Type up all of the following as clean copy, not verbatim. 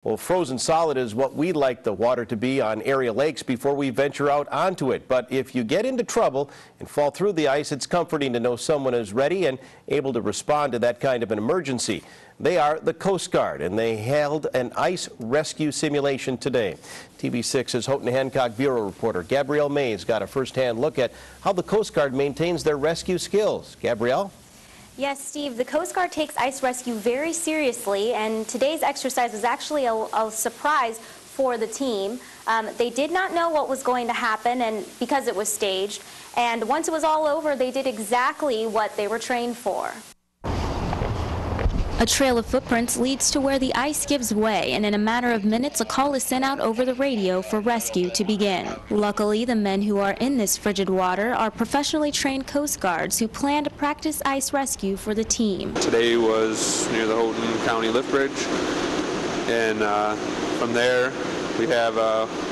Well, frozen solid is what we like the water to be on area lakes before we venture out onto it. But if you get into trouble and fall through the ice, it's comforting to know someone is ready and able to respond to that kind of an emergency. They are the Coast Guard, and they held an ice rescue simulation today. TV6's Houghton Hancock Bureau reporter Gabrielle Mays got a first-hand look at how the Coast Guard maintains their rescue skills. Gabrielle? Yes, Steve, the Coast Guard takes ice rescue very seriously, and today's exercise was actually a surprise for the team. They did not know what was going to happen, and because it was staged, and once it was all over, they did exactly what they were trained for. A trail of footprints leads to where the ice gives way, and in a matter of minutes, a call is sent out over the radio for rescue to begin. Luckily, the men who are in this frigid water are professionally trained Coast Guards who plan to practice ice rescue for the team. Today was near the Houghton County Lift Bridge, and from there we have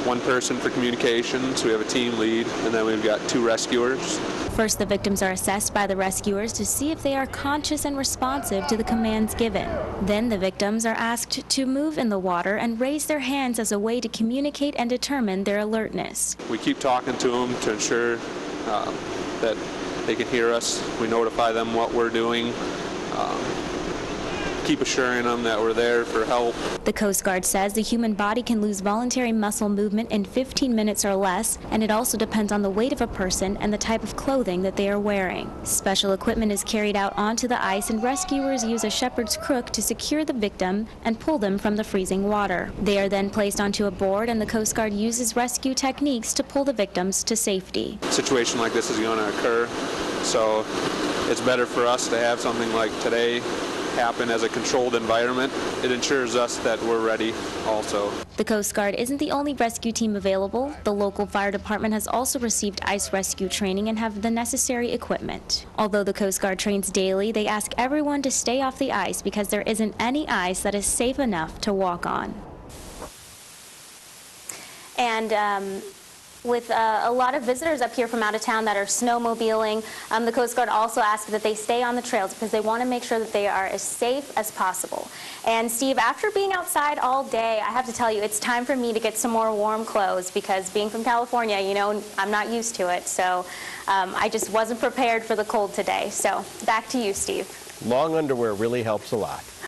one person for communications, we have a team lead, and then we've got 2 rescuers. First, the victims are assessed by the rescuers to see if they are conscious and responsive to the commands given. Then the victims are asked to move in the water and raise their hands as a way to communicate and determine their alertness. We keep talking to them to ensure that they can hear us. We notify them what we're doing. Keep assuring them that we're there for help. The Coast Guard says the human body can lose voluntary muscle movement in 15 minutes or less, and it also depends on the weight of a person and the type of clothing that they are wearing. Special equipment is carried out onto the ice, and rescuers use a shepherd's crook to secure the victim and pull them from the freezing water. They are then placed onto a board, and the Coast Guard uses rescue techniques to pull the victims to safety. A situation like this is going to occur, so it's better for us to have something like today happen as a controlled environment. It ensures us that we're ready also. The Coast Guard isn't the only rescue team available. The local fire department has also received ice rescue training and have the necessary equipment. Although the Coast Guard trains daily, they ask everyone to stay off the ice because there isn't any ice that is safe enough to walk on. And with a lot of visitors up here from out of town that are snowmobiling, the Coast Guard also asks that they stay on the trails because they want to make sure that they are as safe as possible. And Steve, after being outside all day, I have to tell you, it's time for me to get some more warm clothes because being from California, you know, I'm not used to it. So I just wasn't prepared for the cold today. So back to you, Steve. Long underwear really helps a lot.